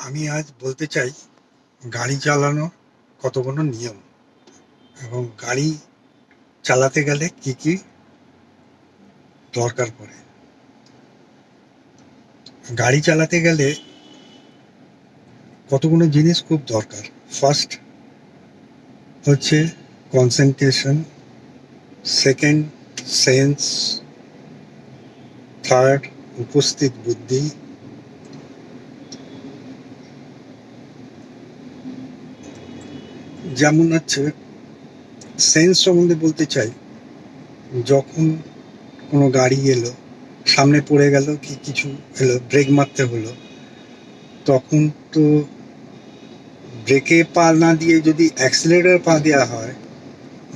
আমি আজ বলতে চাই গাড়ি চালানো কতগুলো নিয়ম এবং গাড়ি চালাতে গেলে কি কি দরকার পড়ে। গাড়ি চালাতে গেলে কতগুলো জিনিস খুব দরকার। ফার্স্ট হচ্ছে কনসেন্ট্রেশন, সেকেন্ড সেন্স, থার্ড উপস্থিত বুদ্ধি, যেমন হচ্ছে সেন্স সম্বন্ধে বলতে চাই, যখন কোনো গাড়ি এলো, সামনে পড়ে গেল কি কিছু এলো, ব্রেক মারতে হলো, তখন তো ব্রেকে পা না দিয়ে যদি অ্যাক্সিলারেটর পা দেওয়া হয়,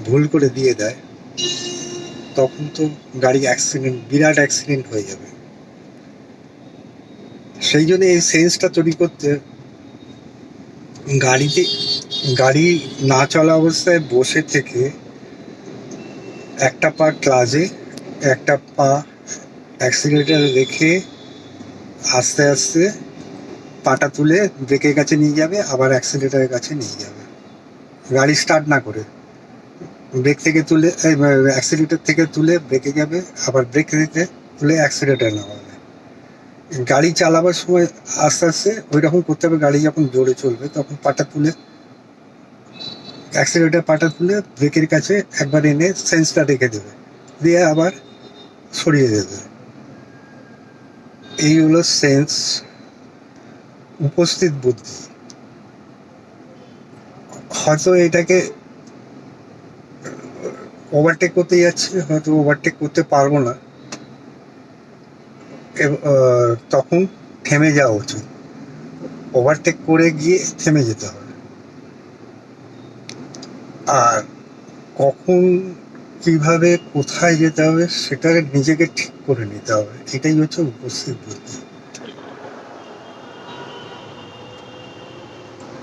ভুল করে দিয়ে দেয়, তখন তো গাড়ি অ্যাক্সিডেন্ট, বিরাট অ্যাক্সিডেন্ট হয়ে যাবে। সেই জন্য এই সেন্সটা তৈরি করতে গাড়িতে, গাড়ি না চলা অবস্থায় বসে থেকে একটা পা ক্লাচে, একটা পা অ্যাক্সিলারেটর রেখে আস্তে আস্তে পাটা তুলে ব্রেকের কাছে নিয়ে যাবে, আবার অ্যাক্সিলারেটরের কাছে নিয়ে যাবে। গাড়ি স্টার্ট না করে ব্রেক থেকে তুলে, অ্যাক্সিলারেটর থেকে তুলে ব্রেকে যাবে, আবার ব্রেক থেকে তুলে অ্যাক্সিলারেটর নামাবে। গাড়ি চালাবার সময় আস্তে আস্তে ওই রকম করতে হবে। গাড়ি যখন জোরে চলবে তখন পাটা তুলে, অ্যাক্সিলারেটর পাটা তুলে ব্রেকের কাছে একবার এনে সেন্সটা রেখে দেবে, দিয়ে আবার সরিয়ে দেবে। এই হলো সেন্স। উপস্থিত বুদ্ধি, হয়তো এটাকে ওভারটেক করতে যাচ্ছে, হয়তো ওভারটেক করতে পারবো না, তখন থেমে যাওয়া উচিত। ওভারটেক করে গিয়ে থেমে যেতে হবে। আর কখন কিভাবে কোথায় যেতে হবে সেটা নিজেকে ঠিক করে নিতে হবে। এটাই হচ্ছে উপস্থিত বুদ্ধি।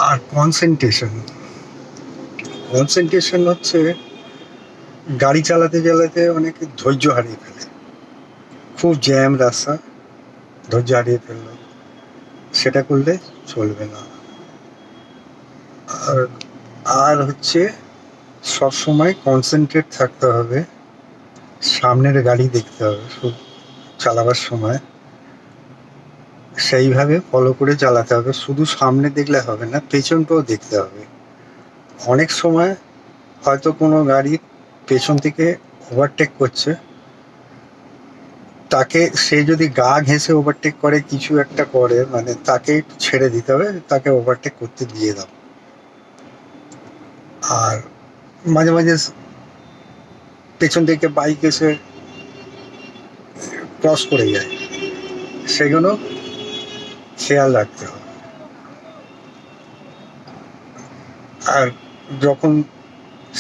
আর কনসেন্ট্রেশন, কনসেন্ট্রেশন হচ্ছে গাড়ি চালাতে চালাতে অনেকে ধৈর্য হারিয়ে ফেলে। খুব জ্যাম রাস্তা, ধৈর্য হারিয়ে ফেললো, সেটা করলে চলবে না। আর আর হচ্ছে সবসময় কনসেন্ট্রেট থাকতে হবে, সামনের গাড়ি দেখতে হবে চালাবার সময়, সেইভাবে ফলো করে চালাতে হবে। শুধু সামনে দেখলে হবে না, পেছনটাও দেখতে হবে। অনেক সময় হয়তো কোনো গাড়ি পেছন থেকে ওভারটেক করছে, তাকে, সে যদি গা ঘেঁষে ওভারটেক করে, কিছু একটা করে, মানে তাকে একটু ছেড়ে দিতে হবে, তাকে ওভারটেক করতে দিয়ে দাও। আর মাঝে মাঝে পেছন থেকে বাইক এসে ক্রস করে যায়, সেগুলো খেয়াল রাখতে হবে। আর যখন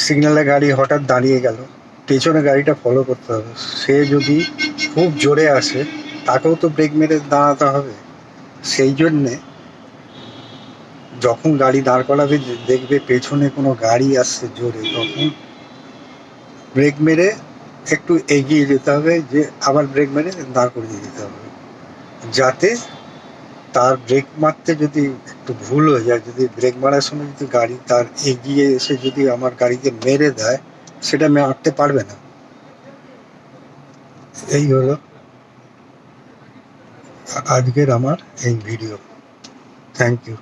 সিগন্যালে গাড়ি হঠাৎ দাঁড়িয়ে গেল, পেছনে গাড়িটা ফলো করতে হবে। সে যদি খুব জোরে আসে, তাকেও তো ব্রেক মেরে দাঁড়াতে হবে। সেই জন্যে যখন গাড়ি দাঁড় করাবে, দেখবে পেছনে কোনো গাড়ি আসছে জোরে, তখন ব্রেক মেরে একটু এগিয়ে যেতে হবে, যে আবার ব্রেক মেরে দাঁড় করিয়ে দিতে হবে, যাতে তার ব্রেক মারতে যদি একটু ভুল হয়ে যায়, যদি ব্রেক মারার সময় যদি গাড়ি তার এগিয়ে এসে যদি আমার গাড়িকে মেরে দেয়, সেটা মারতে পারবে না। এই হলো আজকের আমার এই ভিডিও। Thank you.